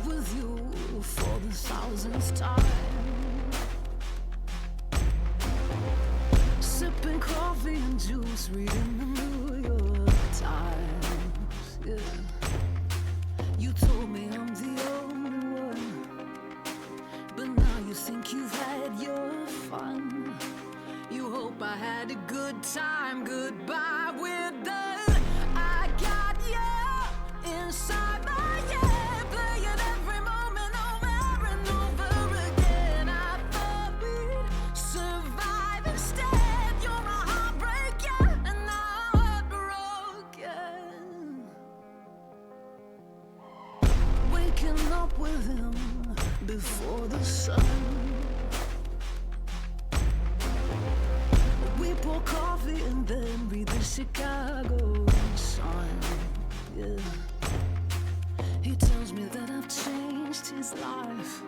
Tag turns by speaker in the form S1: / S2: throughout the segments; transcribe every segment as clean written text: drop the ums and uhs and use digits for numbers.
S1: with you for the thousandth time. Sipping coffee and juice, reading the New York Times. Yeah. You told me I'm the only one, but now you think you've had your fun. You hope I had a good time. Goodbye, we're done. I got you inside my head, playing every moment over and over again. I thought we'd survive instead. You're a heartbreaker and I'm heartbroken. Waking up with him before the sun. We pour coffee and then read the Chicago Sun. Yeah. He tells me that I've changed his life,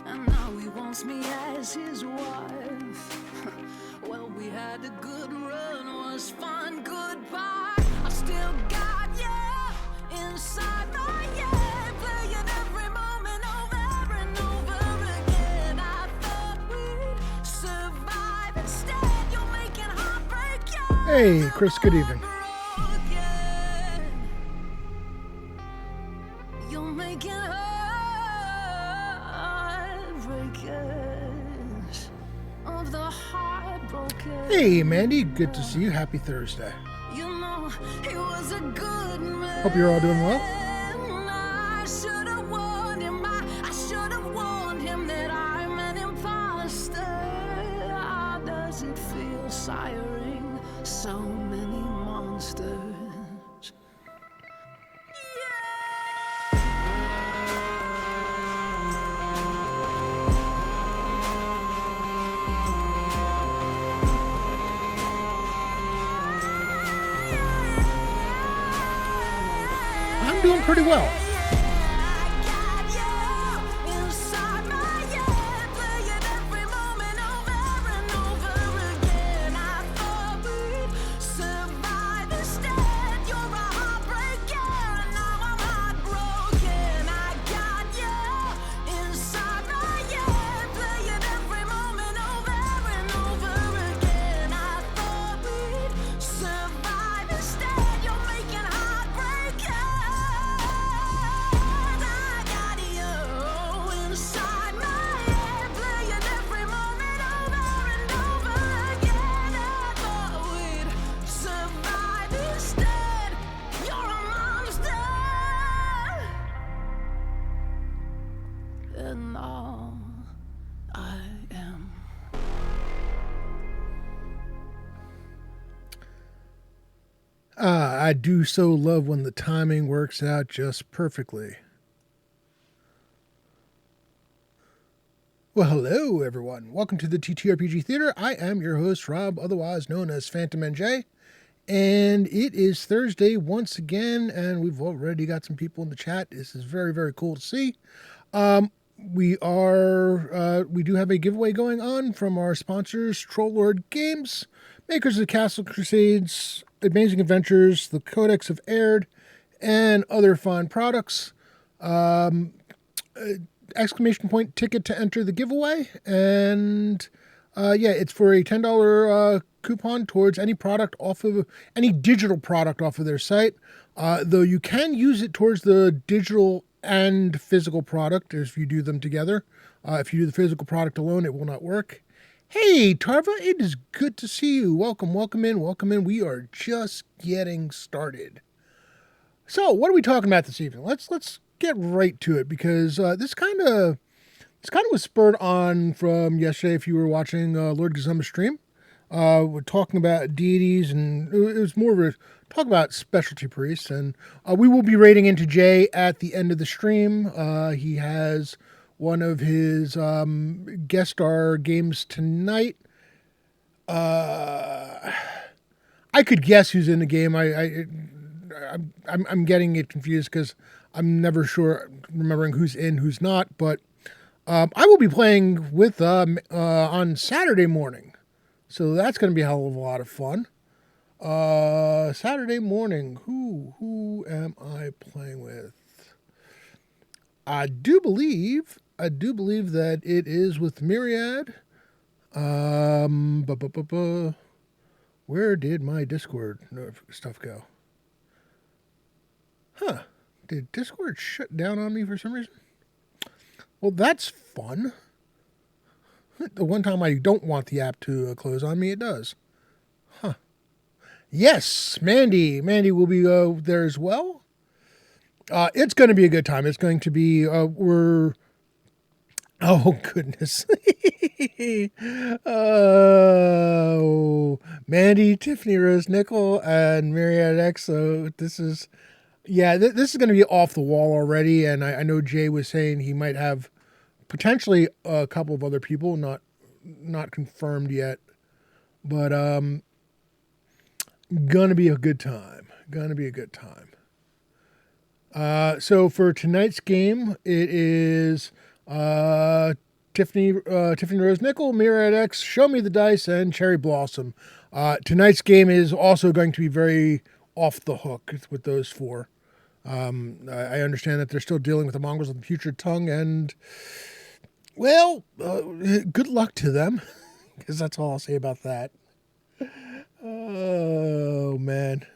S1: and now he wants me as his wife. Well, we had a good run, was fun. Goodbye. I still got you inside my head, playing every moment over and over again. I thought we'd survive instead.
S2: Hey, Chris, good evening. Hey, Mandy, good to see you. Happy Thursday. Hope you're all doing well.
S1: I should have warned him that I'm an imposter. How does it feel, siring so many monsters?
S2: I'm doing pretty well. And all I am. I do so love when the timing works out just perfectly. Well, hello, everyone. Welcome to the TTRPG Theater. I am your host, Rob, otherwise known as Phantom NJ. And it is Thursday once again, and we've already got some people in the chat. This is very, very cool to see. We do have a giveaway going on from our sponsors, Trollord Games, makers of Castle Crusades, Amazing Adventures, the Codex of Aird, and other fine products. Exclamation point ticket to enter the giveaway, and it's for a $10 coupon towards any digital product off of their site. Though you can use it towards the digital and physical product if you do them together. If you do the physical product alone, it will not work. Hey, Tarva, it is good to see you. Welcome in. We are just getting started. So, what are we talking about this evening? Let's get right to it, because this kind of was spurred on from yesterday. If you were watching Lord Gazuma's stream, we're talking about deities, and it was more of a talk about specialty priests. And we will be raiding into Jay at the end of the stream. He has one of his guest star games tonight. I could guess who's in the game. I'm getting it confused because I'm never sure remembering who's in, who's not. But I will be playing with on Saturday morning, so that's going to be a hell of a lot of fun. Saturday morning, who am I playing with? I do believe that it is with Myriad. Bu- bu- bu- bu- Where did my Discord stuff go? Huh. Did Discord shut down on me for some reason? Well, that's fun. The one time I don't want the app to close on me, it does. Yes, Mandy. Mandy will be there as well. It's going to be a good time. It's going to be, oh, goodness. Oh, Mandy, Tiffany Rose Nickel, and Mariette X. So this is going to be off the wall already. And I know Jay was saying he might have potentially a couple of other people, not confirmed yet, but gonna be a good time. Gonna be a good time. So for tonight's game, it is Tiffany Rose Nickel, Mirror X, Show Me the Dice, and Cherry Blossom. Tonight's game is also going to be very off the hook with those four. I understand that they're still dealing with the Mongols of the Putrid Tongue, and well, good luck to them, because that's all I'll say about that. Oh man.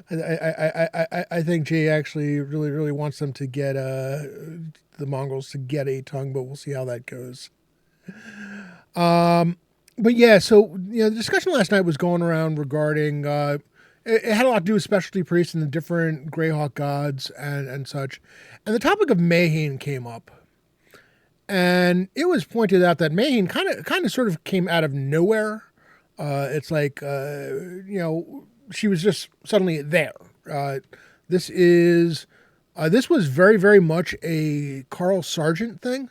S2: I think Jay actually really wants them to get the Mongols to get a tongue, but we'll see how that goes. But yeah, so the discussion last night was going around regarding it had a lot to do with specialty priests and the different Greyhawk gods and such, and the topic of Mayaheine came up, and it was pointed out that Mayaheine kind of sort of came out of nowhere. It's like she was just suddenly there. Uh, this is this was very much a Carl Sargent thing.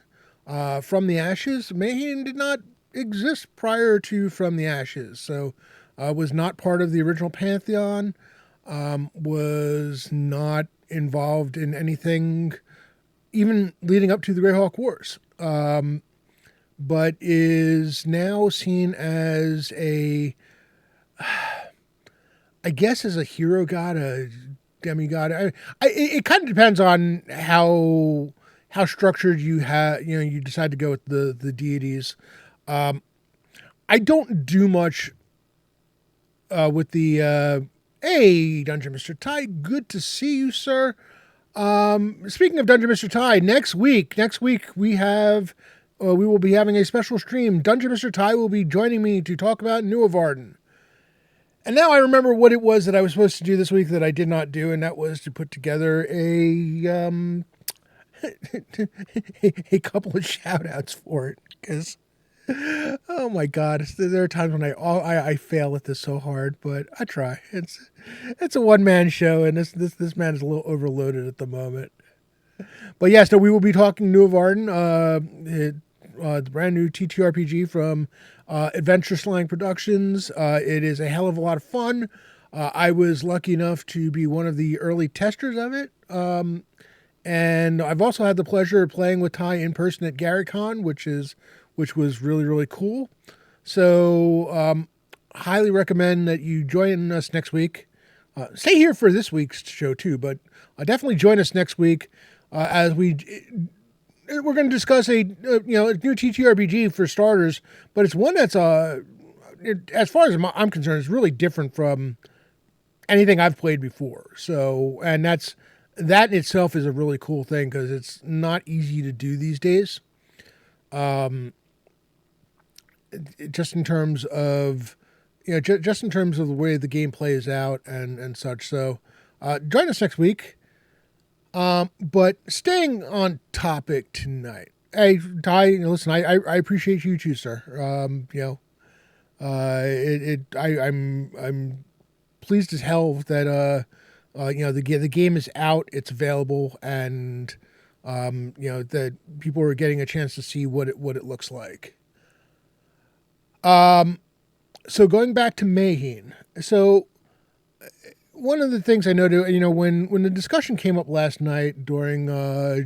S2: From the Ashes, Mayaheine did not exist prior to From the Ashes, so was not part of the original pantheon. Was not involved in anything even leading up to the Greyhawk Wars. But is now seen as I guess as a hero god, a demigod. It kind of depends on how structured you have. You decide to go with the deities. I don't do much with the. Hey, Dungeon Mr. Ty, good to see you, sir. Speaking of Dungeon Mr. Ty, next week we have. We will be having a special stream. Dungeon Mr. Ty will be joining me to talk about New of Arden. And now I remember what it was that I was supposed to do this week that I did not do, and that was to put together a a couple of shout outs for it. Because, oh my God, there are times when I fail at this so hard, but I try. It's a one man show, and this man is a little overloaded at the moment. But yes, no, we will be talking New of Arden, the brand new TTRPG from Adventure Slang Productions. It is a hell of a lot of fun. I was lucky enough to be one of the early testers of it. And I've also had the pleasure of playing with Ty in person at GaryCon, which was really cool. So highly recommend that you join us next week. Stay here for this week's show too, but definitely join us next week as we're going to discuss a new TTRPG for starters, but it's one that's as far as I'm concerned, it's really different from anything I've played before. So, and that in itself is a really cool thing because it's not easy to do these days. Just in terms of just in terms of the way the game plays out and such. So, join us next week. But staying on topic tonight, hey Ty, listen, I appreciate you too, sir. I'm pleased as hell that the game is out, it's available, and that people are getting a chance to see what it looks like. So going back to Mayaheine, so one of the things I noted, when the discussion came up last night during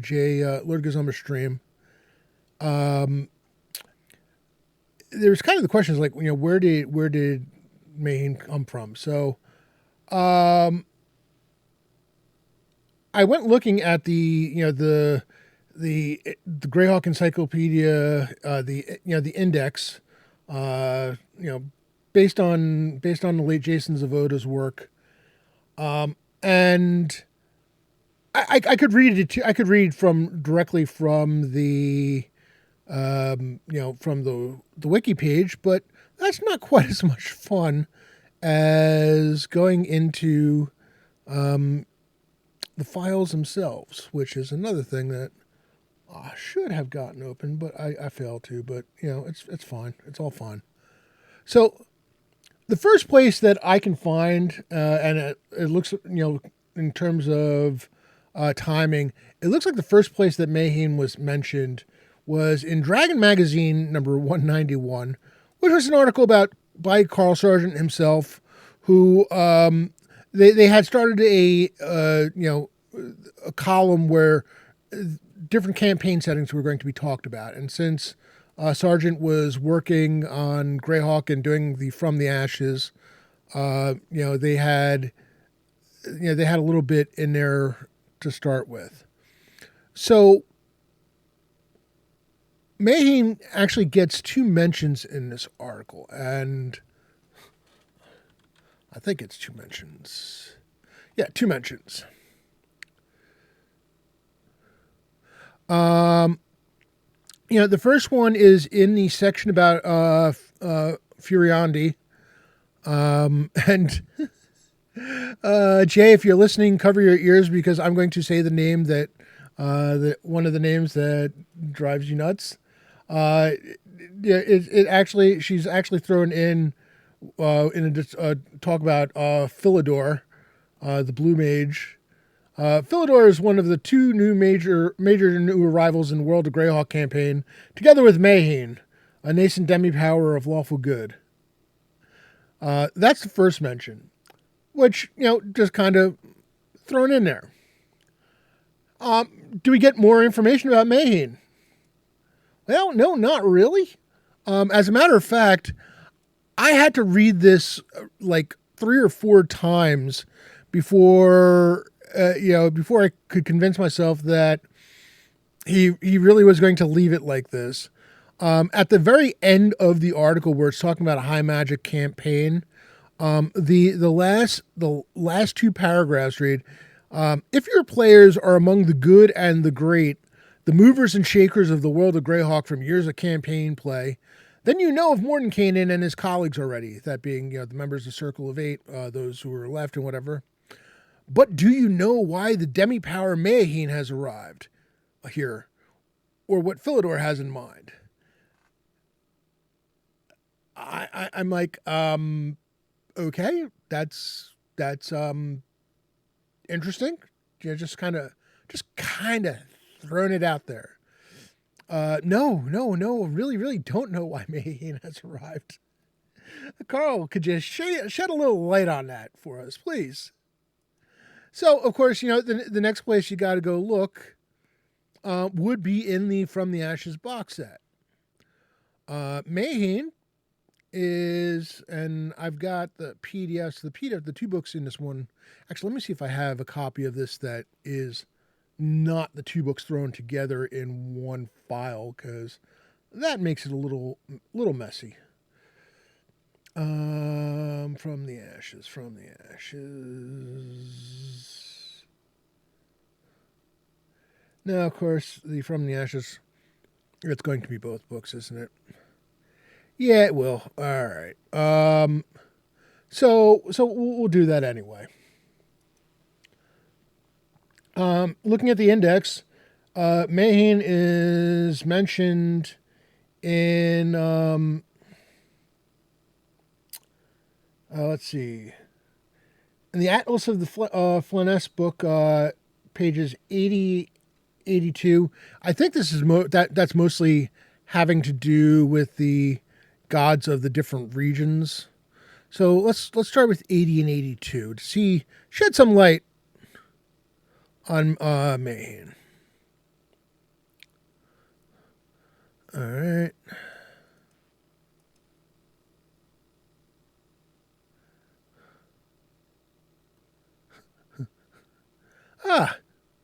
S2: Jay Lord Gazumba's stream, there was kind of the questions like, where did Mayaheine come from? So, I went looking at the the Greyhawk Encyclopedia, the index, uh, you know, based on the late Jason Zavoda's work, and I could read it. I could read from directly from the from the wiki page, but that's not quite as much fun as going into the files themselves, which is another thing that I should have gotten open, but I failed to. But it's fine. It's all fine. So the first place that I can find, and it looks, in terms of timing, it looks like the first place that Mayaheine was mentioned was in Dragon Magazine number 191, which was an article by Carl Sargent himself, who they had started a column where different campaign settings were going to be talked about, and since Sargent was working on Greyhawk and doing the From the Ashes, they had a little bit in there to start with. So Mayaheine actually gets 2 mentions in this article, and I think it's 2 mentions. Yeah, 2 mentions. The first one is in the section about Furiandi. And Jay, if you're listening, cover your ears because I'm going to say the name that one of the names that drives you nuts. It actually, she's actually thrown in a talk about Philidor, the Blue Mage. Philidor is one of the 2 new major new arrivals in the World of Greyhawk campaign, together with Mayaheine, a nascent demi-power of lawful good. That's the first mention, which, just kind of thrown in there. Do we get more information about Mayaheine? Well, no, not really. As a matter of fact, I had to read this like 3 or 4 times before I could convince myself that he really was going to leave it like this. At the very end of the article, where it's talking about a high magic campaign, the last 2 paragraphs read, "If your players are among the good and the great, the movers and shakers of the World of Greyhawk from years of campaign play, then you know of Mordenkainen and his colleagues already, that being the members of Circle of 8, those who are left and whatever. But do you know why the demi-power Mayaheine has arrived here, or what Philidor has in mind?" I'm like, okay, that's interesting. Just kind of throwing it out there. No, really don't know why Mayaheine has arrived. Carl, could you shed a little light on that for us, please? So, of course, the next place you got to go look would be in the From the Ashes box set. Mayaheine is, and I've got the PDFs, the 2 books in this one. Actually, let me see if I have a copy of this that is not the 2 books thrown together in one file, because that makes it a little messy. From the Ashes. Now, of course, the From the Ashes, it's going to be both books, isn't it? Yeah, it will. All right. So we'll do that anyway. Looking at the index, Mayaheine is mentioned in let's see, in the Atlas of the Flanness book, pages 80, 82. I think this is that's mostly having to do with the gods of the different regions. So let's start with 80 and 82 to shed some light on Mayaheine. All right.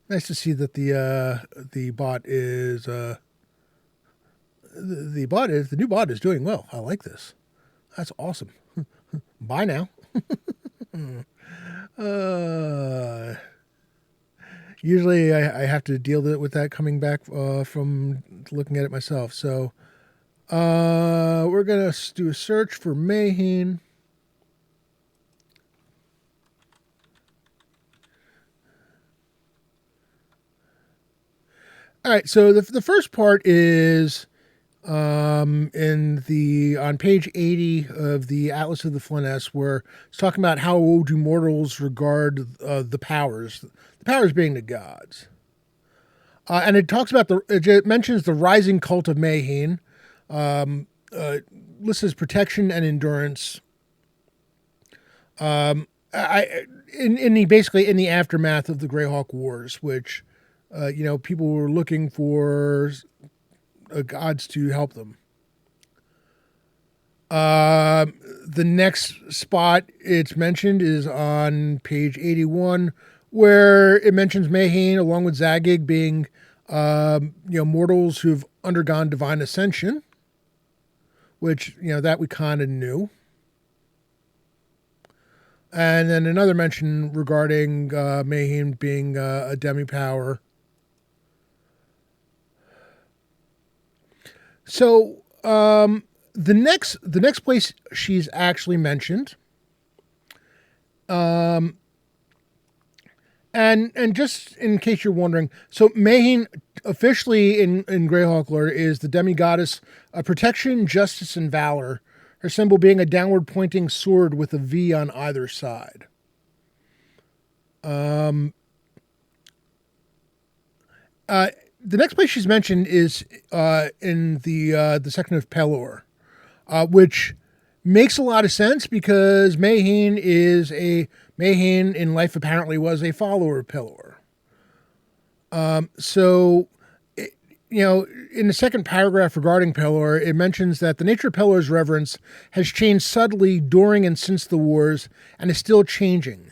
S2: Nice to see that the bot is the new bot is doing well. I like this. That's awesome. Bye now. uh, Usually I have to deal with that coming back from looking at it myself. So we're gonna do a search for Mayaheine. All right, so the first part is in the on page 80 of the Atlas of the Flyness, where it's talking about how do mortals regard the powers being the gods, and it talks about it mentions the rising cult of Mayaheine, lists as protection and endurance. In the basically in the aftermath of the Greyhawk Wars, which people were looking for gods to help them. The next spot it's mentioned is on page 81, where it mentions Mayaheine along with Zagig being, mortals who've undergone divine ascension, which, that we kind of knew. And then another mention regarding Mayaheine being a demi-power. So the next place she's actually mentioned, and just in case you're wondering, so Mayaheine officially in Greyhawk lore is the demigoddess of protection, justice, and valor. Her symbol being a downward pointing sword with a V on either side. The next place she's mentioned is in the section of Pelor, which makes a lot of sense because Mayaheine in life apparently was a follower of Pelor. In the second paragraph regarding Pelor, it mentions that the nature of Pelor's reverence has changed subtly during and since the wars and is still changing.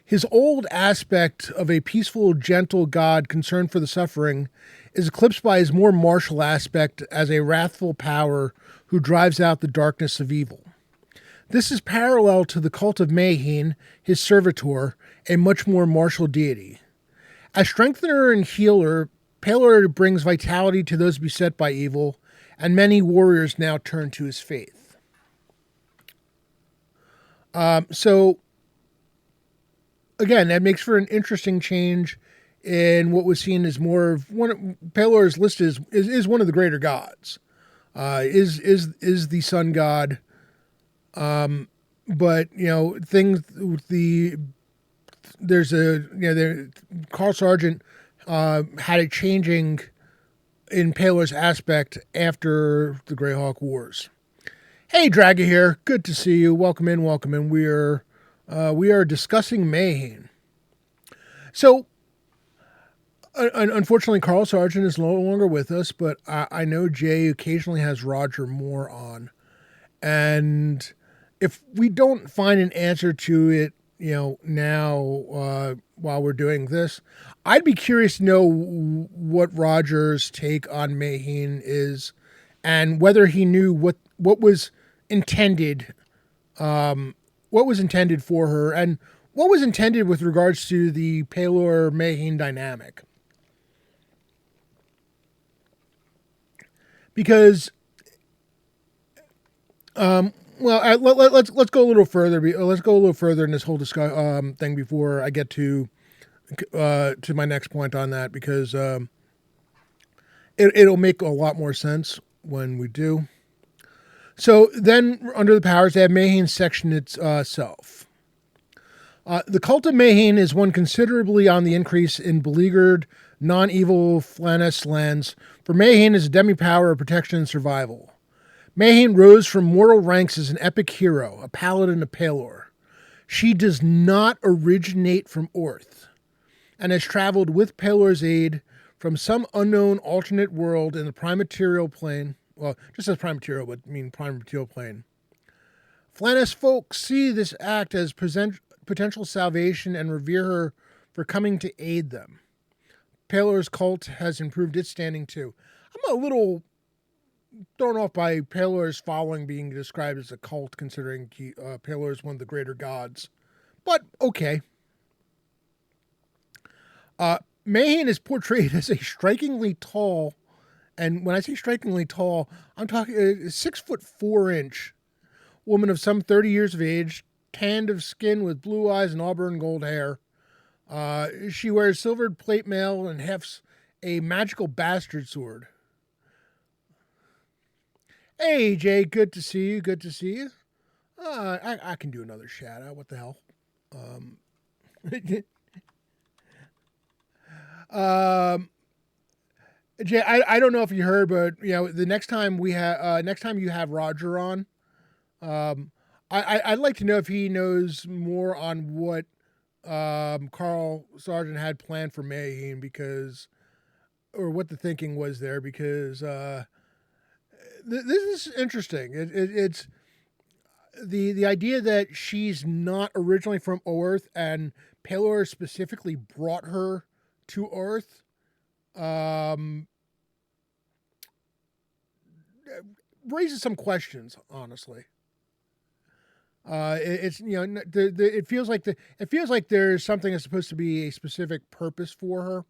S2: His old aspect of a peaceful, gentle god concerned for the suffering is eclipsed by his more martial aspect as a wrathful power who drives out the darkness of evil. This is parallel to the cult of Mayaheine, his servitor, a much more martial deity. As strengthener and healer, Pelor brings vitality to those beset by evil, and many warriors now turn to his faith. Again, that makes for an interesting change in what was seen as more of one. Pelor's list is one of the greater gods, is the sun god, but things Carl Sargent had it changing in Pelor's aspect after the Greyhawk Wars. Hey, Draga here. Good to see you. Welcome in. Welcome in. We are discussing Mayaheine. So, unfortunately, Carl Sargent is no longer with us, but I know Jay occasionally has Roger Moore on. And if we don't find an answer to it, now while we're doing this, I'd be curious to know what Roger's take on Mayaheine is and whether he knew what was intended for her, and what was intended with regards to the Pelor-Mayaheine dynamic. Because, let's go a little further. Let's go a little further in this whole thing before I get to my next point on that, because it'll make a lot more sense when we do. So then, under the powers, they have Mayhaine's section itself. The cult of Mayaheine is one considerably on the increase in beleaguered, non-evil Flyness lands, for Mayaheine is a demi-power of protection and survival. Mayaheine rose from mortal ranks as an epic hero, a paladin of Pelor. She does not originate from Orth, and has traveled with Pelor's aid from some unknown alternate world in the prime material plane. Well, just as prime material, but prime material plane. Flyness folks see this act as potential salvation and revere her for coming to aid them. Palor's cult has improved its standing too. I'm a little thrown off by Palor's following being described as a cult, considering Palor is one of the greater gods. But okay. Mayaheine is portrayed as a strikingly tall, and when I say strikingly tall, I'm talking 6'4" woman of some 30 years of age, tanned of skin with blue eyes and auburn gold hair. She wears silvered plate mail and hefts a magical bastard sword. Hey, Jay, good to see you. Good to see you. I can do another shout out. What the hell? Jay, I don't know if you heard, but the next time next time you have Roger on, I'd like to know if he knows more on what Carl Sargent had planned for Mayaheine, or what the thinking was there, because this is interesting. It's the idea that she's not originally from Earth, and Palor specifically brought her to Earth. Raises some questions, honestly. It feels like there's something that's supposed to be a specific purpose for her.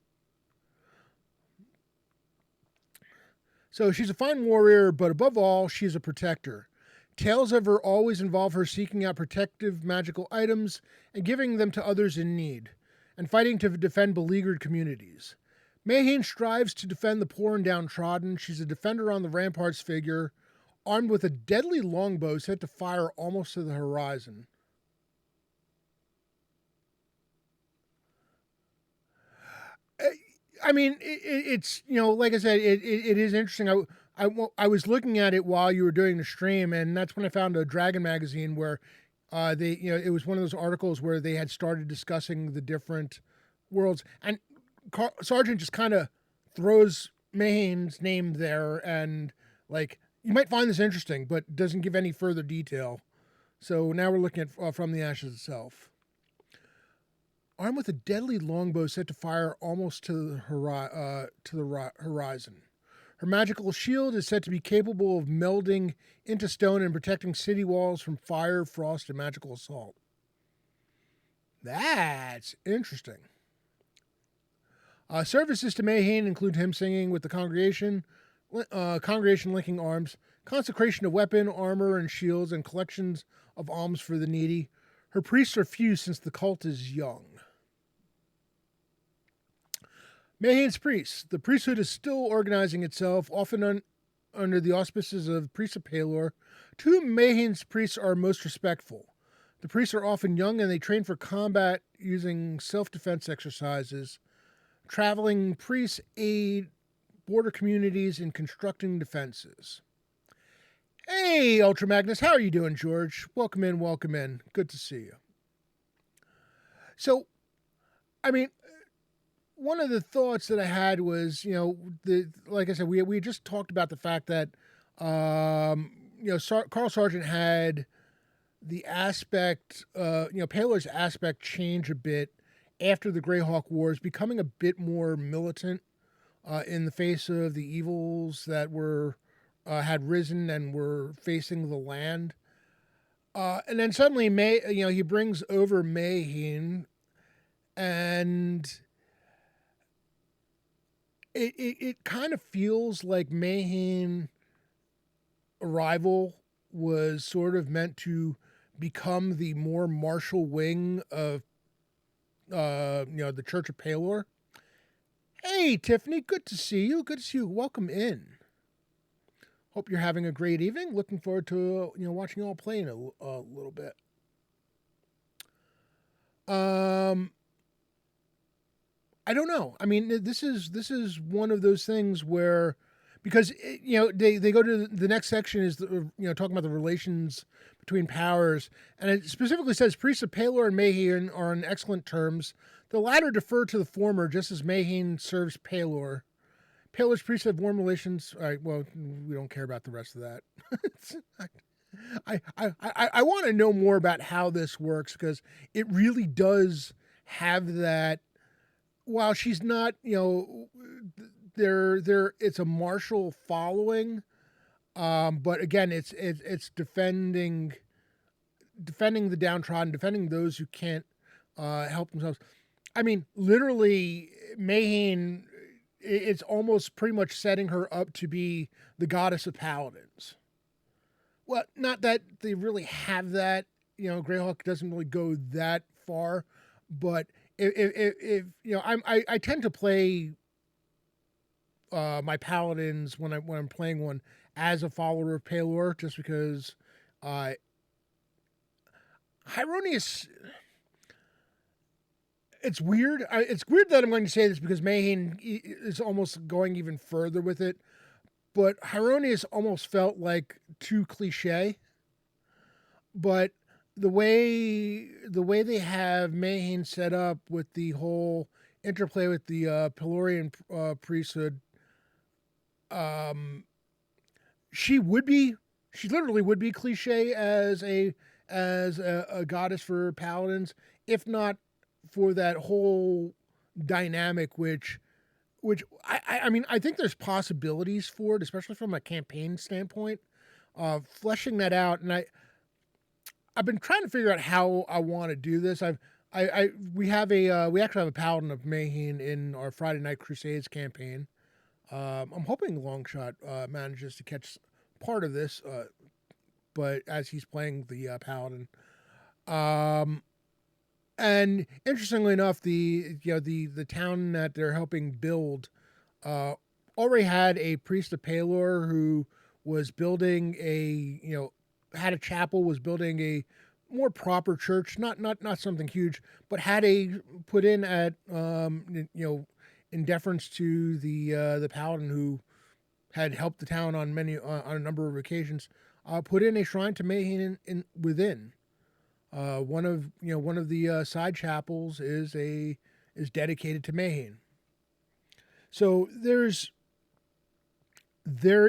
S2: So she's a fine warrior, but above all, she's a protector. Tales of her always involve her seeking out protective magical items and giving them to others in need, and fighting to defend beleaguered communities. Mayaheine strives to defend the poor and downtrodden. She's a defender on the ramparts figure, armed with a deadly longbow set to fire almost to the horizon. I mean, it's, like I said, it is interesting. I was looking at it while you were doing the stream, and that's when I found a Dragon magazine where it was one of those articles where they had started discussing the different worlds, and Sargent just kind of throws Mayhaine's name there, and like, you might find this interesting, but doesn't give any further detail. So now we're looking at From the Ashes itself. Armed with a deadly longbow set to fire almost to the horizon. Her magical shield is said to be capable of melding into stone and protecting city walls from fire, frost, and magical assault. That's interesting. Services to Mayaheine include hymn singing with the congregation linking arms, consecration of weapon, armor, and shields, and collections of alms for the needy. Her priests are few since the cult is young. Mayhaine's priests. The priesthood is still organizing itself, often under the auspices of priests of Palor, to whom Mayhaine's priests are most respectful. The priests are often young, and they train for combat using self-defense exercises. Traveling priests aid border communities in constructing defenses. Hey, Ultra Magnus, how are you doing, George? Welcome in, welcome in. Good to see you. So, I mean, one of the thoughts that I had was, like I said, we just talked about the fact that, Carl Sargent had the aspect, Palor's aspect change a bit after the Greyhawk Wars, becoming a bit more militant in the face of the evils that were had risen and were facing the land. And then suddenly, he brings over Mayaheine, and it kind of feels like Mayaheine arrival was sort of meant to become the more martial wing of the Church of Palor. Hey, Tiffany, good to see you. Good to see you. Welcome in. Hope you're having a great evening. Looking forward to watching you all play in a little bit. I don't know. I mean, this is one of those things where, because they go to the next section is talking about the relations between powers, and it specifically says priests of Palor and Mayaheine are on excellent terms. The latter defer to the former, just as Mayaheine serves Palor. Palor's priests have warm relations. All right, well, we don't care about the rest of that. I want to know more about how this works, because it really does have that while she's not, there it's a martial following, but again, it's defending the downtrodden, defending those who can't help themselves. I mean, literally, Mayheine, it's almost pretty much setting her up to be the goddess of paladins. Well, not that they really have that. Greyhawk doesn't really go that far, but if I tend to play my paladins when I'm playing one as a follower of Palor, just because Hyronius. It's weird. It's weird that I'm going to say this because Mayheine is almost going even further with it, but Hyronius almost felt like too cliche. But the way they have Mayheine set up with the whole interplay with the Pelorian priesthood, she literally would be cliche as a goddess for paladins, if not for that whole dynamic, which I mean I think there's possibilities for it, especially from a campaign standpoint, fleshing that out. And I've been trying to figure out how I want to do this. We actually have a paladin of Mayheine in our Friday Night Crusades campaign. I'm hoping Longshot manages to catch part of this, but as he's playing the paladin. And interestingly enough, the town that they're helping build already had a priest of Palor who was building had a chapel, was building a more proper church, not something huge, but had a put in at in deference to the paladin who had helped the town on a number of occasions, put in a shrine to Mayheine within. One of the side chapels is dedicated to Mayheine. So there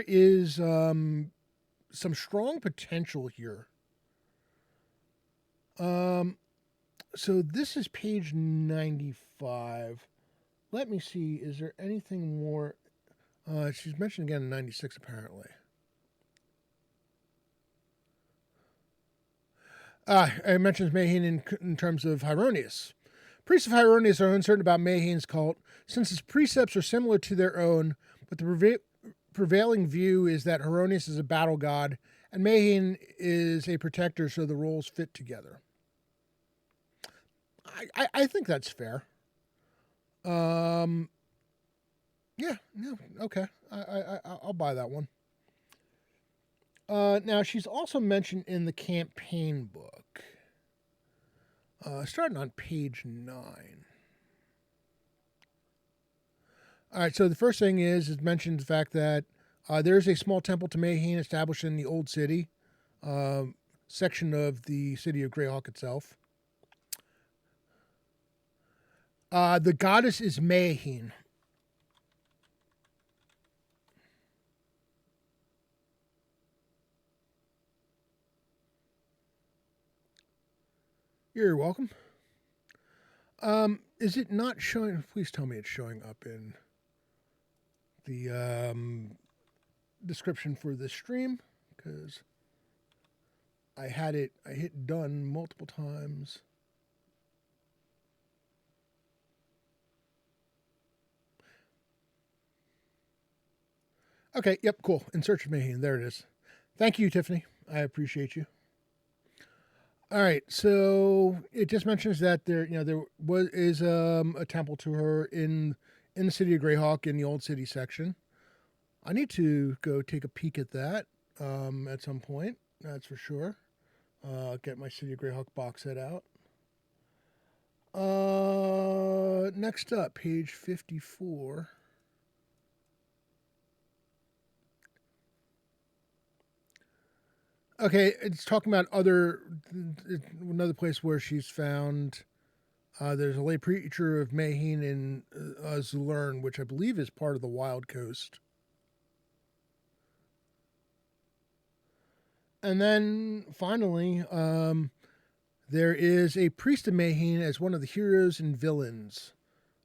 S2: is some strong potential here. So this is page 95. Let me see. Is there anything more? She's mentioned again in 96 apparently. It mentions Mayheine in terms of Hyronius. Priests of Hyronius are uncertain about Mayheine's cult, since its precepts are similar to their own, but the prevailing view is that Hyronius is a battle god, and Mayheine is a protector, so the roles fit together. I think that's fair. Yeah, no, okay. I'll buy that one. Now, she's also mentioned in the campaign book, starting on page 9. All right, so the first thing is mentioned the fact that there is a small temple to Mayheine established in the Old City section of the city of Greyhawk itself. The goddess is Mayaheine. You're welcome. Is it not showing? Please tell me it's showing up in the description for this stream, because I hit done multiple times. Okay, yep, cool. In Search of Mayaheine, there it is. Thank you, Tiffany. I appreciate you. All right, so it just mentions that there is a temple to her in the city of Greyhawk in the Old City section. I need to go take a peek at that at some point. That's for sure. Get my City of Greyhawk box set out. Next up, page 54. Okay, it's talking about another place where she's found. There's a lay preacher of Mayaheine in Zulern, which I believe is part of the Wild Coast. And then finally, there is a priest of Mayaheine as one of the heroes and villains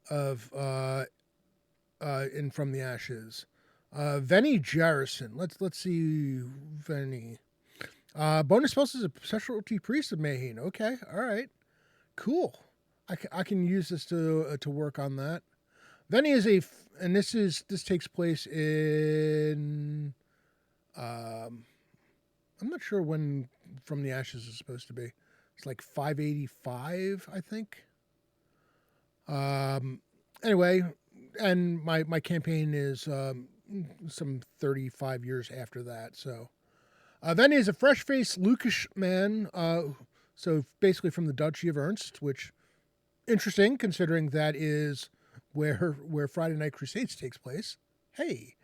S2: of in From the Ashes. Venny Jarrison. Let's see Venny. Bonus spells is a specialty priest of Mayaheine. Okay, all right, cool. I can use this to work on that. Venny is and this takes place in. I'm not sure when From the Ashes is supposed to be. It's like 585, I think. Anyway, and my campaign is some 35 years after that. So, Venny is a fresh-faced, Lukish man. So basically from the Duchy of Ernst, which interesting considering that is where Friday Night Crusades takes place. Hey,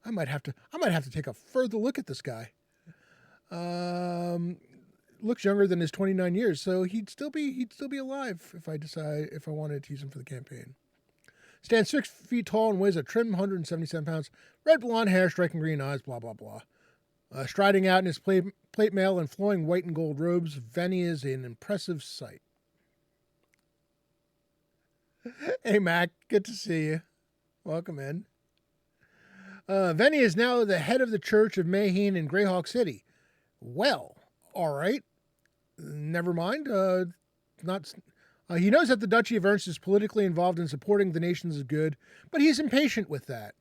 S2: I might have to take a further look at this guy. Looks younger than his 29 years, so he'd still be alive if I wanted to use him for the campaign. Stands 6 feet tall and weighs a trim 177 pounds. Red blonde hair, striking green eyes, blah blah blah. Striding out in his plate mail and flowing white and gold robes, Venny is an impressive sight. Hey Mac, good to see you. Welcome in. Venny is now the head of the Church of Mayaheine in Greyhawk City. Well, all right. Never mind. He knows that the Duchy of Ernst is politically involved in supporting the nations of good, but he's impatient with that.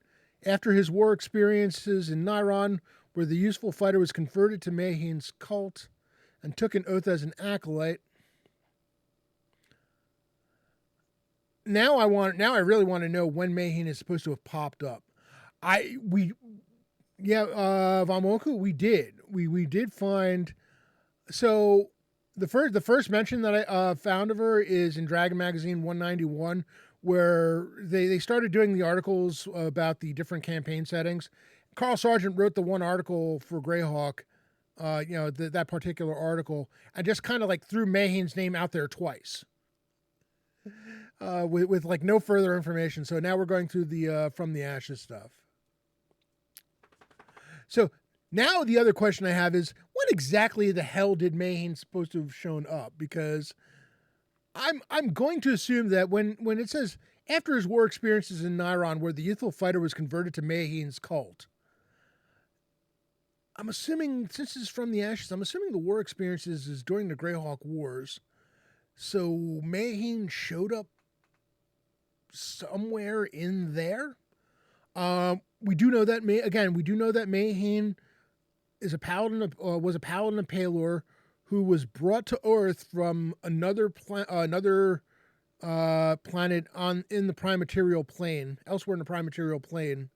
S2: After his war experiences in Niron, where the useful fighter was converted to Mayheine's cult and took an oath as an acolyte, now I really want to know when Mayaheine is supposed to have popped up. Von Moku, we did find. So the first mention that I found of her is in Dragon Magazine 191, where they started doing the articles about the different campaign settings. Carl Sargent wrote the one article for Greyhawk, that particular article, and just kind of like threw Mayheine's name out there twice. With like no further information. So now we're going through the From the Ashes stuff. So now the other question I have is, when exactly the hell did Mayaheine supposed to have shown up? Because I'm going to assume that when it says after his war experiences in Niron, where the youthful fighter was converted to Mayheine's cult, I'm assuming, since it's From the Ashes, I'm assuming the war experiences is during the Greyhawk Wars. So Mayaheine showed up somewhere in there. We do know that Mayaheine is a paladin, was a paladin of Pelor, who was brought to Earth from another planet in the prime material plane, elsewhere in the prime material plane,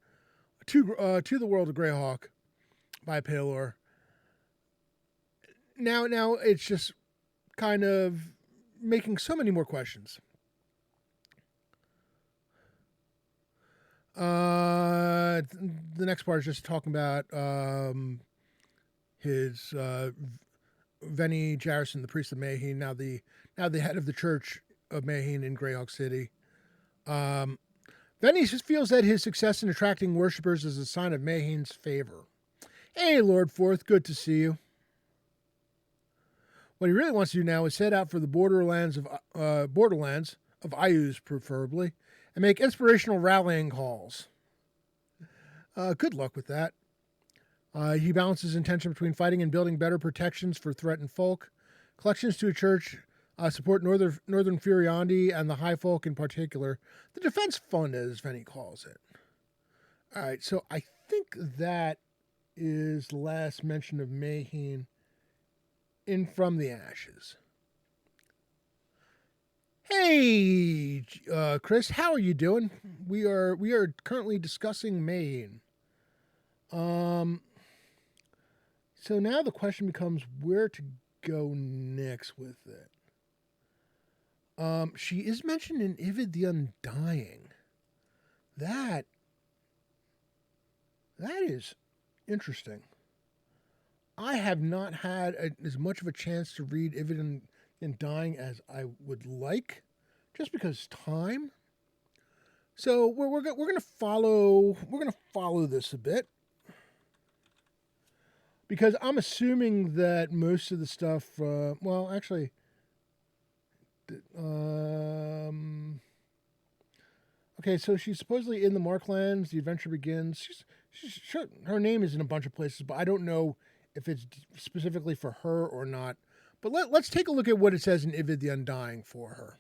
S2: to the world of Greyhawk by Pelor. Now it's just kind of making so many more questions. The next part is just talking about his Venny Jarrison, the priest of Mayaheine, now the head of the Church of Mayaheine in Greyhawk City. Venny just feels that his success in attracting worshippers is a sign of Mayheine's favor. Hey, Lord Forth, good to see you. What he really wants to do now is head out for the borderlands of Ayus, preferably, and make inspirational rallying calls. Good luck with that. He balances intention between fighting and building better protections for threatened folk, collections to a church, support Northern Furiandi and the High Folk in particular, the Defense Fund, as Venny calls it. All right, so I think that is the last mention of Mayaheine in From the Ashes. Hey, Chris, how are you doing? We are currently discussing Mayaheine. So now the question becomes where to go next with it. She is mentioned in Ivid the Undying. That is interesting. I have not had as much of a chance to read Ivid and Dying as I would like, just because time. So we're gonna follow this a bit, because I'm assuming that most of the stuff. Okay, so she's supposedly in the Marklands. The adventure begins. She's sure, her name is in a bunch of places, but I don't know if it's specifically for her or not. But let's take a look at what it says in Ivid the Undying for her.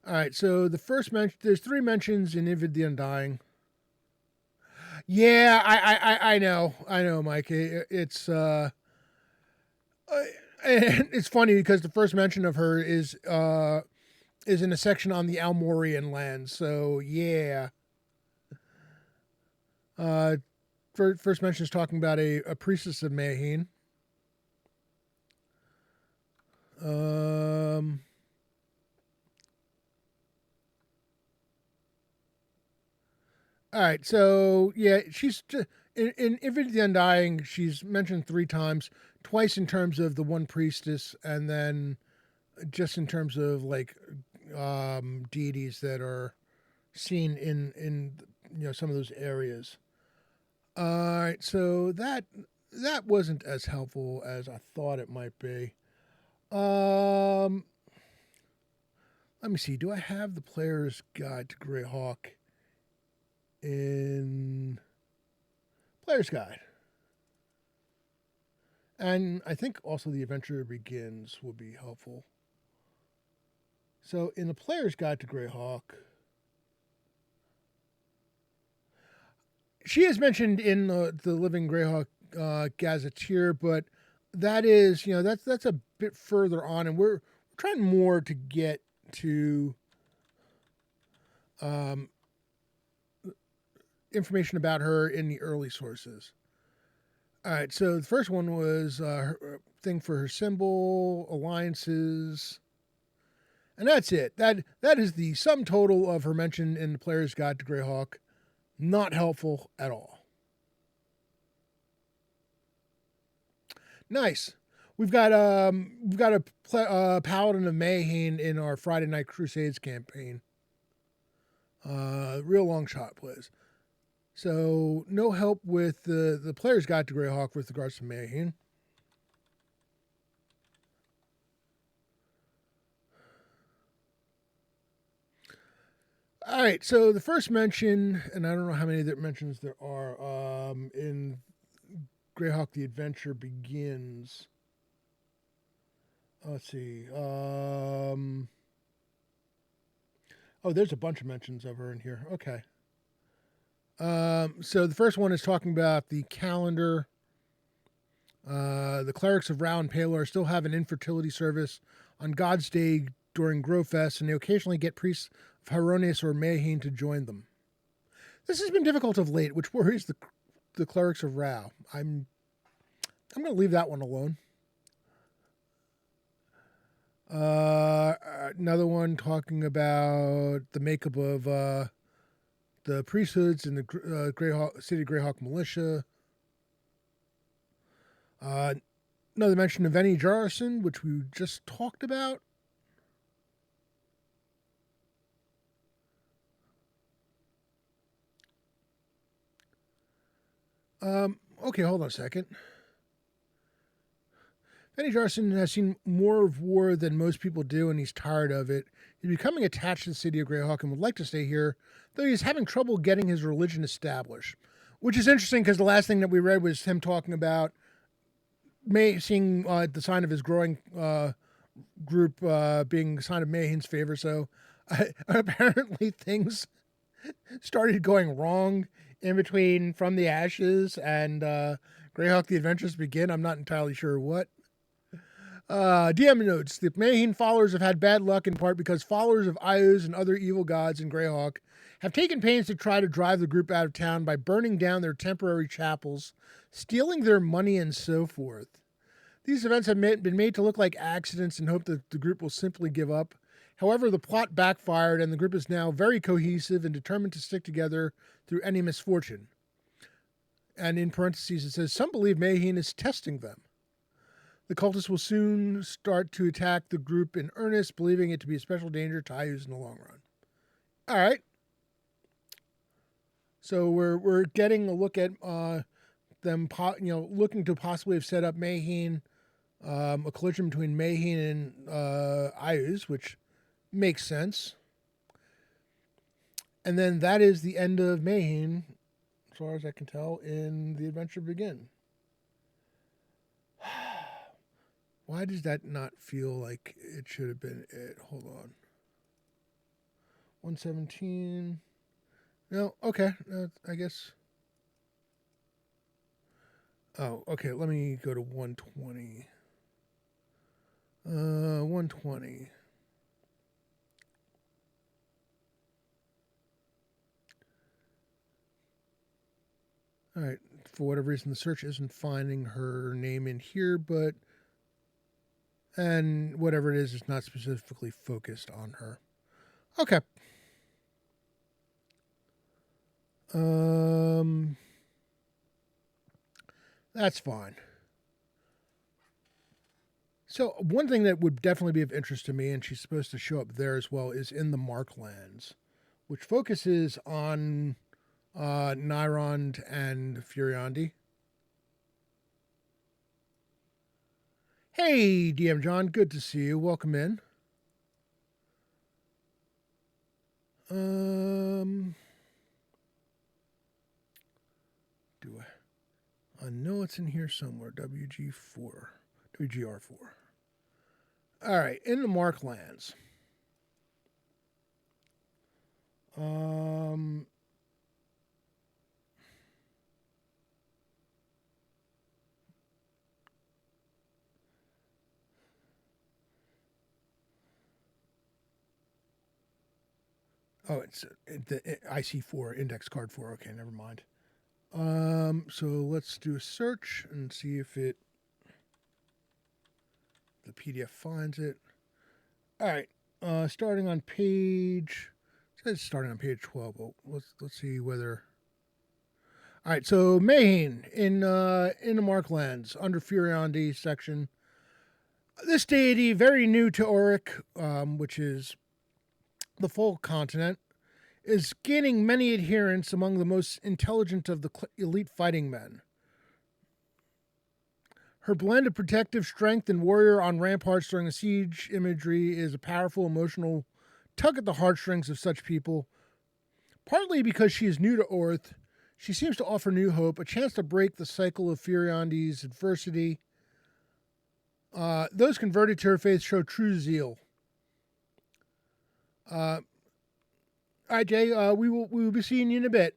S2: All right, so the first mention, there's 3 mentions in Ivid the Undying. Yeah, I know, Mike. It's funny because the first mention of her is in a section on the Almorian lands. So yeah, first mention is talking about a priestess of Mayaheine. All right, so yeah, she's in Infinite the Undying. She's mentioned 3 times, twice in terms of the one priestess, and then just in terms of like deities that are seen in some of those areas. All right, so that wasn't as helpful as I thought it might be. Let me see. Do I have the player's guide to Greyhawk in player's guide? And I think also the adventure begins would be helpful. So in the player's guide to Greyhawk, she is mentioned in the Living Greyhawk Gazetteer, but that is, that's a bit further on, and we're trying more to get to information about her in the early sources. All right, so the first one was her thing for her symbol, alliances, and that's it. That is the sum total of her mention in the Player's Guide to Greyhawk. Not helpful at all. Nice. We've got a Paladin of Mayaheine in our Friday Night Crusades campaign. Real long shot plays. So no help with the Player's Guide to Greyhawk with regards to Mayaheine. All right, so the first mention, and I don't know how many mentions there are in Greyhawk: The Adventure Begins. Let's see. Oh, there's a bunch of mentions of her in here. Okay. So the first one is talking about the calendar. The clerics of Rao and Palor still have an infertility service on God's Day during Growfest, and they occasionally get priests of Hieronymus or Mayaheine to join them. This has been difficult of late, which worries the clerics of Rao. I'm going to leave that one alone. Another one talking about the makeup of the priesthoods in the City of Greyhawk militia. Another mention of Venny Jarrison, which we just talked about. Okay, hold on a second. Venny Jarrison has seen more of war than most people do, and he's tired of it. He's becoming attached to the city of Greyhawk and would like to stay here, though he's having trouble getting his religion established. Which is interesting because the last thing that we read was him talking about seeing the sign of his growing group being a sign of Mayhaine's favor. So apparently things started going wrong in between From the Ashes and Greyhawk: The Adventures Begin. I'm not entirely sure what. DM notes, the Mayaheine followers have had bad luck in part because followers of Ayuz and other evil gods in Greyhawk have taken pains to try to drive the group out of town by burning down their temporary chapels, stealing their money, and so forth. These events have been made to look like accidents in hope that the group will simply give up. However, the plot backfired and the group is now very cohesive and determined to stick together through any misfortune. And in parentheses it says, some believe Mayaheine is testing them. The cultists will soon start to attack the group in earnest, believing it to be a special danger to Ayuz in the long run. All right. So we're getting a look at them, looking to possibly have set up Mayaheine, a collision between Mayaheine and Ayuz, which makes sense. And then that is the end of Mayaheine, as far as I can tell, in The Adventure Begin. Why does that not feel like it should have been it? Hold on. 117. No, okay. I guess. Oh, okay. Let me go to 120. 120. All right. For whatever reason, the search isn't finding her name in here, but. And whatever it is, it's not specifically focused on her. Okay. That's fine. So one thing that would definitely be of interest to me, and she's supposed to show up there as well, is in the Marklands, which focuses on Nyrond and Furiandi. Hey, DM John, good to see you. Welcome in. Do I know it's in here somewhere. WG4. WGR4. All right, in the Marklands. Oh, it's the IC4 index card 4. Okay, never mind. So let's do a search and see if the PDF finds it. All right. Starting on page. It says starting on page 12. But let's see whether. All right. So Mayaheine in the Marklands under Furiandi section. This deity, very new to Auric, which is the full continent, is gaining many adherents among the most intelligent of the elite fighting men. Her blend of protective strength and warrior on ramparts during the siege imagery is a powerful emotional tug at the heartstrings of such people. Partly because she is new to Orth, she seems to offer new hope, a chance to break the cycle of Furiandi's adversity. Those converted to her faith show true zeal. All right, Jay, we will be seeing you in a bit.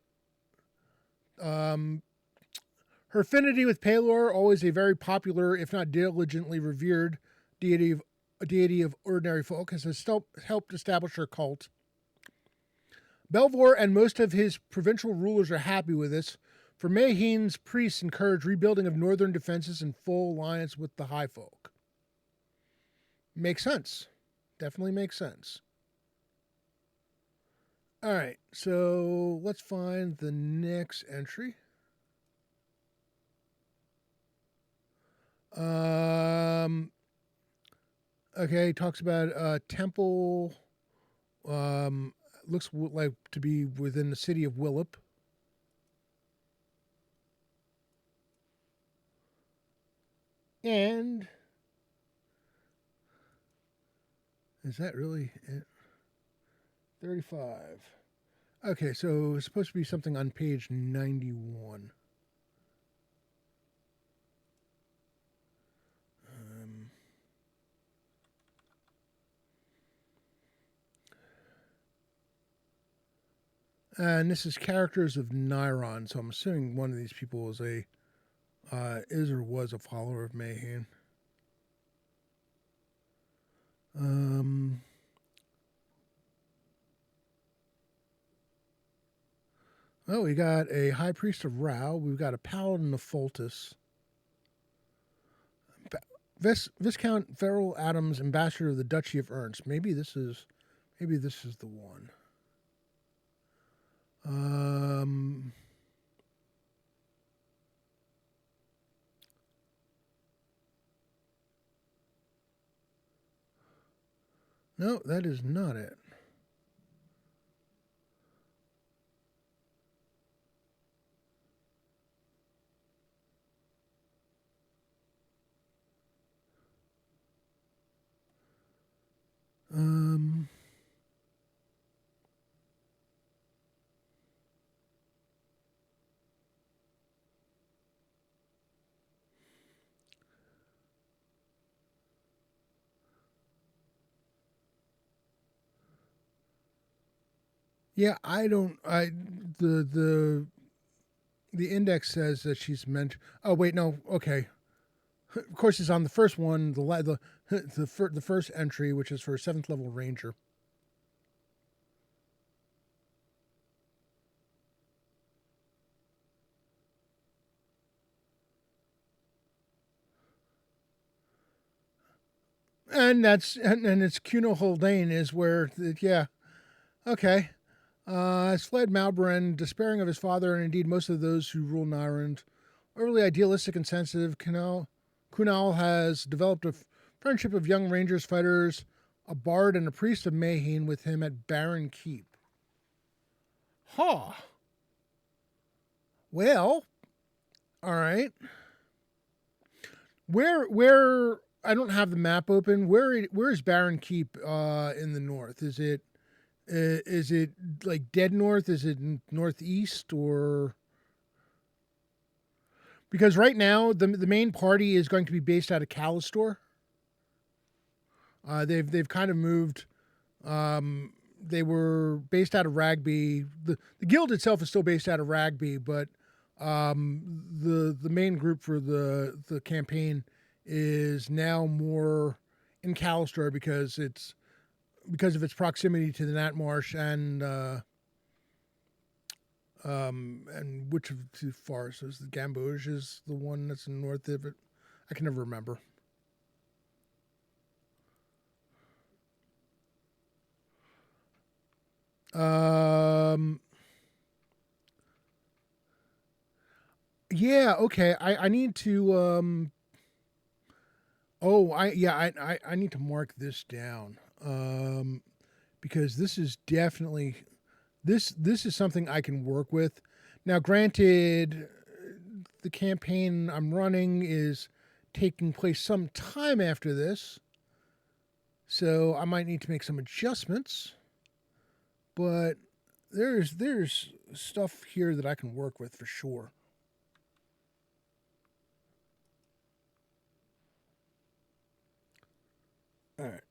S2: Her affinity with Pelor, always a very popular, if not diligently revered, deity of ordinary folk, has helped establish her cult. Belvoir and most of his provincial rulers are happy with this, for Mayaheine's priests encourage rebuilding of northern defenses in full alliance with the High Folk. Makes sense. Definitely makes sense. All right, so let's find the next entry. Okay, talks about a temple. Looks like to be within the city of Willip. And is that really it? 35. Okay, so it's supposed to be something on page 91. And this is characters of Nyrond, so I'm assuming one of these people is or was a follower of Mayaheine. Oh, we got a High Priest of Rao. We've got a Paladin of Foltus. Viscount Verrill Adams, Ambassador of the Duchy of Ernst. Maybe this is the one. No, that is not it. Yeah, I don't. The index says that she's meant. Oh wait, no. Okay, of course it's on the first one. The first entry, which is for a seventh level ranger. And it's Kuno Haldane is where yeah, okay. Has fled Malbren, despairing of his father and indeed most of those who rule Nyrend. Overly idealistic and sensitive, Kunal has developed a friendship of young rangers, fighters, a bard, and a priest of Mayaheine with him at Barren Keep. Huh. Well, all right. Where I don't have the map open. Where is Barren Keep in the north? Is it like dead north? Is it northeast or because right now the main party is going to be based out of Callistor. They've kind of moved. They were based out of Ragby. The guild itself is still based out of Ragby, but the main group for the campaign is now more in Callistor because of its proximity to the Nat Marsh and which of the two forests is the Gamboge is the one that's north of it. I can never remember. Um, yeah, okay. I need to oh I need to mark this down. Because this is definitely this is something I can work with. Now, granted, the campaign I'm running is taking place some time after this, so I might need to make some adjustments. But there's stuff here that I can work with for sure. All right.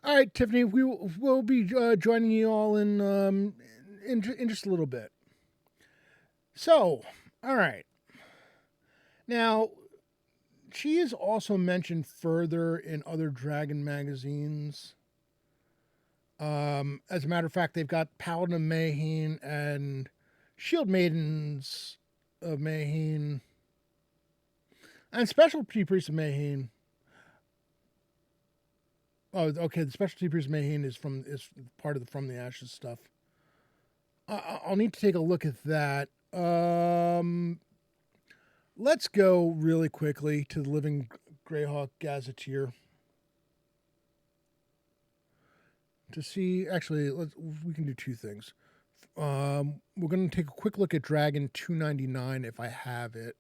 S2: All right, Tiffany, will be joining you all in just a little bit. So, all right. Now, she is also mentioned further in other Dragon magazines. As a matter of fact, they've got Paladin of Mayaheine and Shield Maidens of Mayaheine and Specialty Priest of Mayaheine. Oh, okay. The Specialty Priest of Mayaheine is part of the From the Ashes stuff. I'll need to take a look at that. Let's go really quickly to the Living Greyhawk Gazetteer to see. Actually, we can do two things. We're going to take a quick look at Dragon 299 if I have it.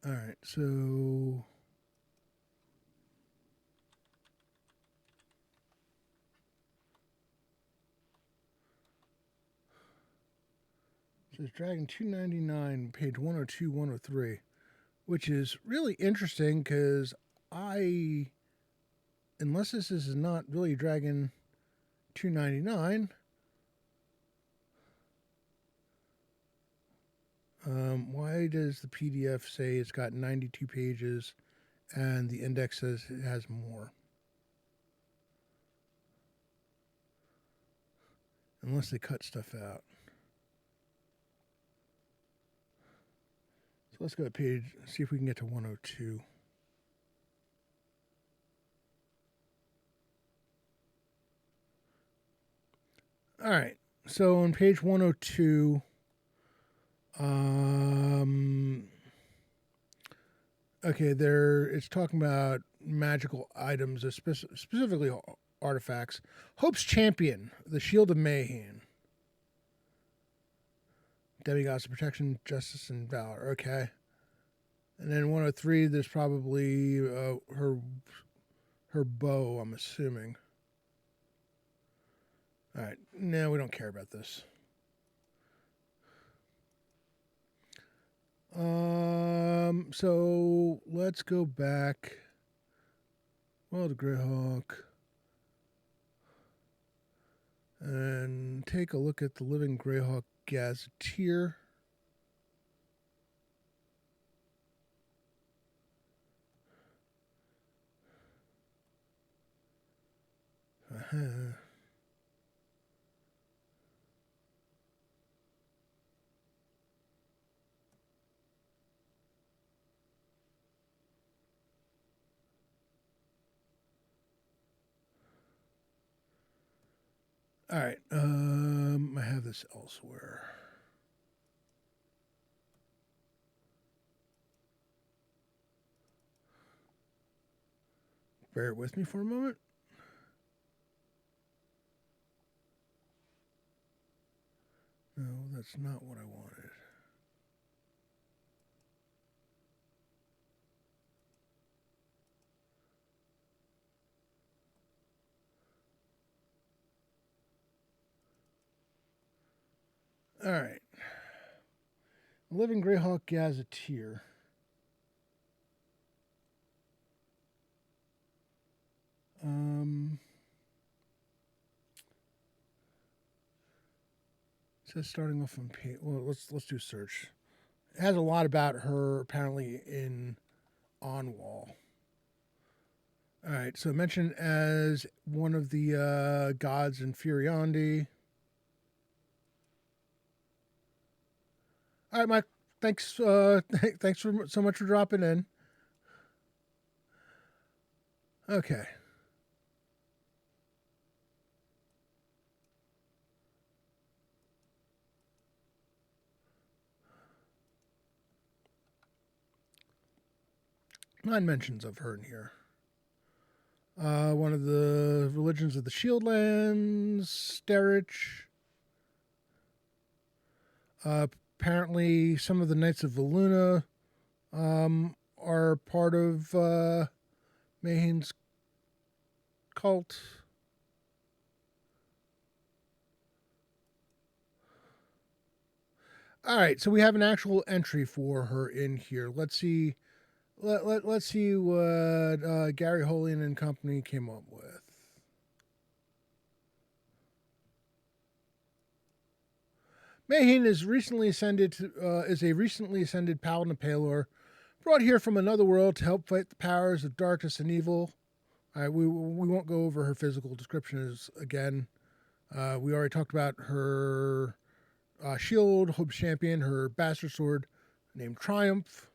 S2: All right, so says Dragon 299, page 102, 103, which is really interesting because unless this is not really Dragon 299, why does the PDF say it's got 92 pages and the index says it has more? Unless they cut stuff out. So let's go to page, see if we can get to 102. All right. So on page 102, okay, it's talking about magical items, specifically artifacts. Hope's Champion, the Shield of Mayaheine. Demigods of Protection, Justice, and Valor. Okay. And then 103, there's probably her bow, I'm assuming. All right. No, we don't care about this. So let's go back. Well, the Greyhawk. And take a look at the Living Greyhawk Gazetteer. Uh-huh. All right. I have this elsewhere. Bear with me for a moment. No, that's not what I wanted. All right. Living Greyhawk Gazetteer. It says starting off on page. Well, let's do search. It has a lot about her apparently in On Wall. All right, so mentioned as one of the gods in Furiondi. All right, Mike. Thanks. Thanks for so much for dropping in. Okay. Nine mentions of her in here. One of the religions of the Shieldlands, Sterich. Apparently, some of the Knights of Valuna are part of Mayheine's cult. All right, so we have an actual entry for her in here. Let's see. Let's see what Gary Holian and company came up with. Mayaheine is recently ascended is a recently ascended paladin of Palor, brought here from another world to help fight the powers of darkness and evil. All right, we won't go over her physical descriptions again. We already talked about her shield, Hope's Champion, her bastard sword named Triumph.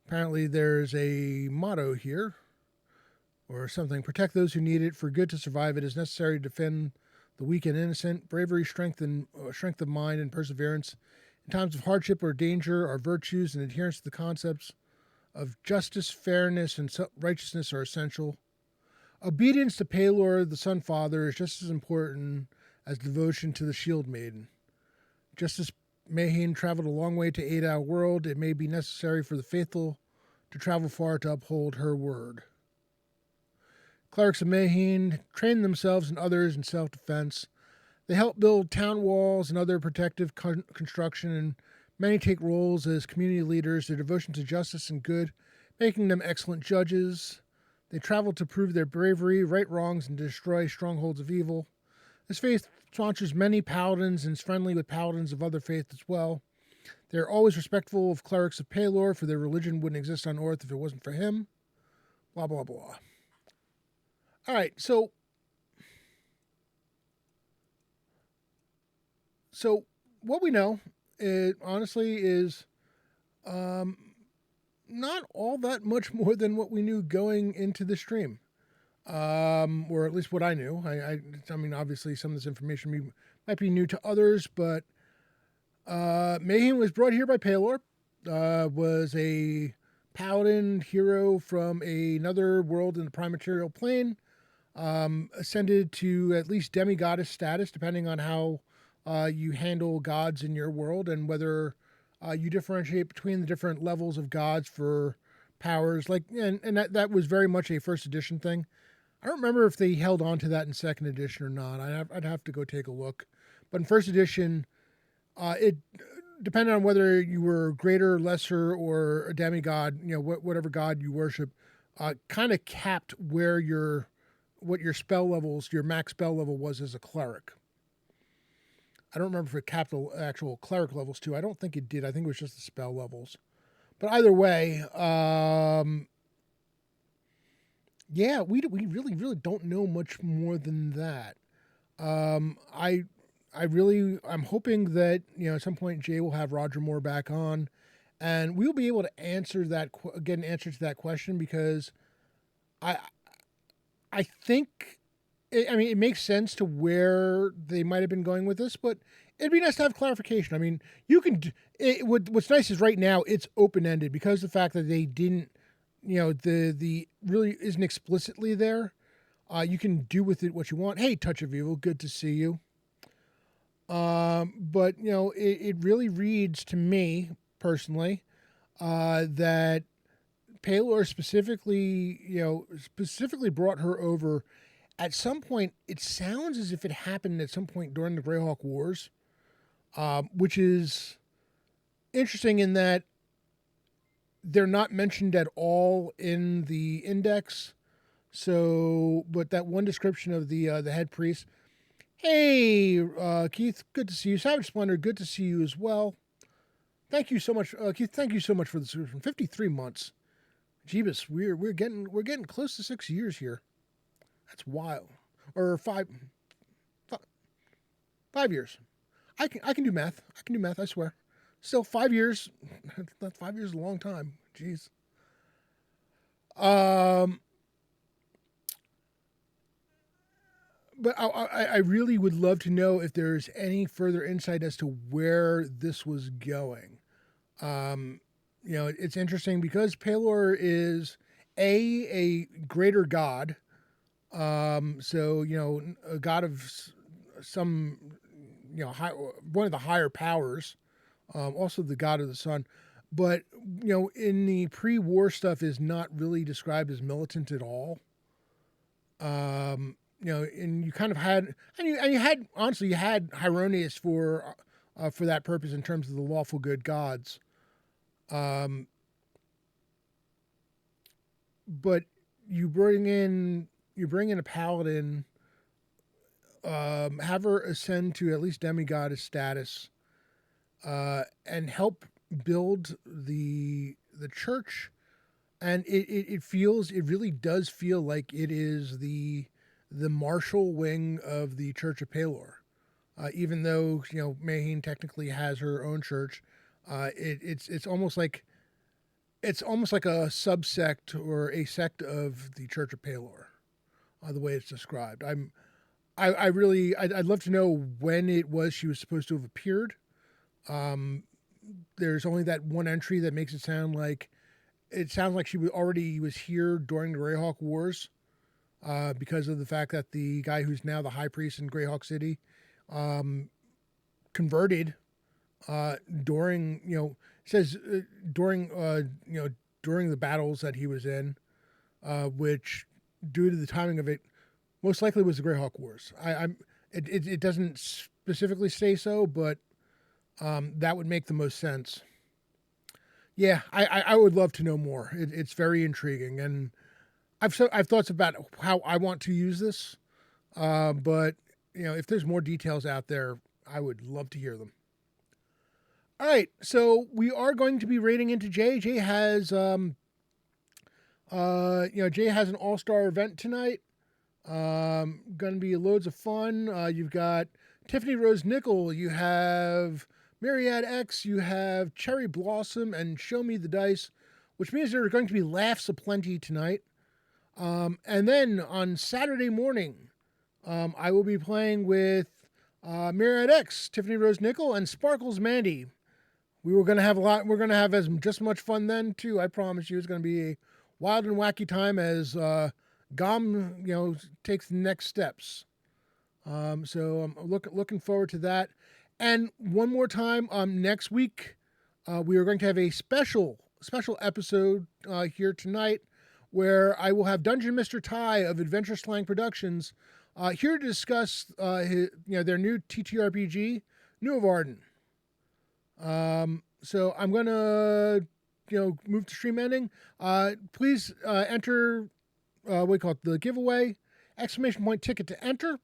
S2: Apparently there's a motto here or something. Protect those who need it. For good to survive, it is necessary to defend the weak and innocent. Bravery, strength of mind, and perseverance in times of hardship or danger are virtues, and adherence to the concepts of justice, fairness, and righteousness are essential. Obedience to Palor, the Sun Father, is just as important as devotion to the Shield Maiden. Just as Mayaheine traveled a long way to aid our world, it may be necessary for the faithful to travel far to uphold her word. Clerics of Mayaheine train themselves and others in self-defense. They help build town walls and other protective construction, and many take roles as community leaders. Their devotion to justice and good, making them excellent judges. They travel to prove their bravery, right wrongs, and destroy strongholds of evil. This faith sponsors many paladins and is friendly with paladins of other faiths as well. They are always respectful of clerics of Palor, for their religion wouldn't exist on Earth if it wasn't for him. Blah, blah, blah. All right, so what we know, honestly, is not all that much more than what we knew going into the stream. Or at least what I knew. I mean, obviously, some of this information might be new to others, but Mayaheine was brought here by Palor. was a paladin hero from another world in the prime material plane. Ascended to at least demigoddess status, depending on how you handle gods in your world and whether you differentiate between the different levels of gods for powers. Like, and that was very much a first edition thing. I don't remember if they held on to that in second edition or not. I'd have to go take a look. But in first edition, it depended on whether you were greater, lesser, or a demigod. You know, whatever god you worship, kind of capped what your spell levels, your max spell level was as a cleric. I don't remember if it capped the actual cleric levels too. I don't think it did. I think it was just the spell levels. But either way, yeah, we really don't know much more than that. I I'm hoping that at some point Jay will have Roger Moore back on, and we'll be able to answer get an answer to that question because I I think. I mean, it makes sense to where they might have been going with this, but it'd be nice to have clarification. I mean, you can. What's nice is right now it's open ended because the fact that they didn't, the really isn't explicitly there. You can do with it what you want. Hey, Touch of Evil, good to see you. But it really reads to me personally that Paylor specifically brought her over. At some point, it sounds as if it happened at some point during the Greyhawk Wars, which is interesting in that they're not mentioned at all in the index. So, but that one description of the head priest. Hey, Keith, good to see you. Savage Splendor, good to see you as well. Thank you so much, Keith. Thank you so much for the subscription. 53 months. Jeebus, we're getting close to 6 years here. That's wild. Or 5 years. I can do math. I can do math. I swear. Still 5 years. That 5 years is a long time. Jeez. But I really would love to know if there's any further insight as to where this was going. It's interesting because Pelor is a greater god. So, a god of some, one of the higher powers, also the god of the sun. But, in the pre-war stuff is not really described as militant at all. And you kind of had, honestly, you had Hieronius for that purpose in terms of the lawful good gods. But you bring in a paladin, have her ascend to at least demigoddess status, and help build the church. And it really does feel like it is the martial wing of the Church of Pelor. Even though Mayaheine technically has her own church, it's almost like a subsect or a sect of the Church of Pelor. The way it's described. I'd love to know when it was she was supposed to have appeared. There's only that one entry that makes it sounds like she was here during the Greyhawk Wars, because of the fact that the guy who's now the high priest in Greyhawk City, converted, during, during the battles that he was in, which, due to the timing of it, most likely was the Greyhawk Wars. It doesn't specifically say so, but that would make the most sense. Yeah, I would love to know more. It's very intriguing, and I've thoughts about how I want to use this, but if there's more details out there, I would love to hear them. All right, so we are going to be raiding into Jay. Jay has Jay has an all-star event tonight. Going to be loads of fun. You've got Tiffany Rose Nickel. You have Myriad X. You have Cherry Blossom and Show Me the Dice, which means there are going to be laughs aplenty tonight. And then on Saturday morning, I will be playing with Myriad X, Tiffany Rose Nickel, and Sparkles Mandy. We were going to have a lot. We're going to have as just much fun then too. I promise you, it's going to be a wild and wacky time as Gom, takes the next steps. So I'm looking forward to that. And one more time, next week, we are going to have a special episode here tonight, where I will have Dungeon Mister Ty of Adventure Slang Productions here to discuss their new TTRPG, New of Arden. So I'm gonna move to stream ending. Please enter what we call it, the giveaway, exclamation point ticket to enter.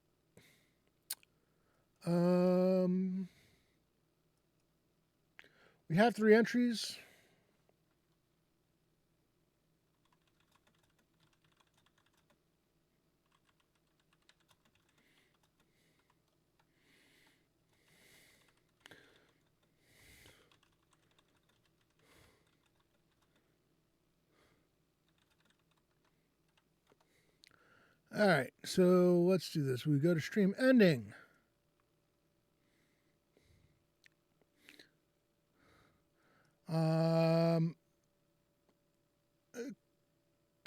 S2: We have 3 entries. All right, so let's do this. We go to stream ending.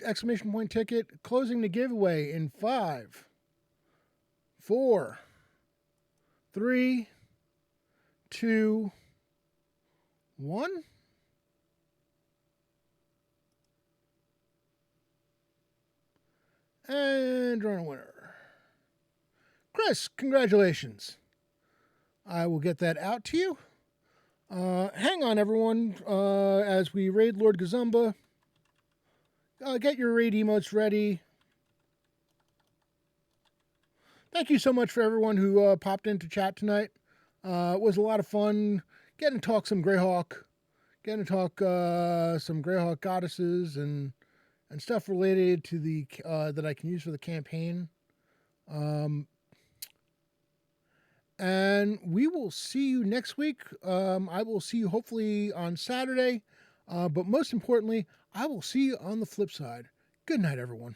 S2: Exclamation point ticket, closing the giveaway in 5, 4, 3, 2, 1. And drawing a winner. Chris, congratulations. I will get that out to you. Hang on, everyone, as we raid Lord Gazumba. Get your raid emotes ready. Thank you so much for everyone who popped into chat tonight. It was a lot of fun getting to talk some Greyhawk, getting to talk some Greyhawk goddesses and stuff related to the that I can use for the campaign. And we will see you next week. I will see you hopefully on Saturday. But most importantly, I will see you on the flip side. Good night, everyone.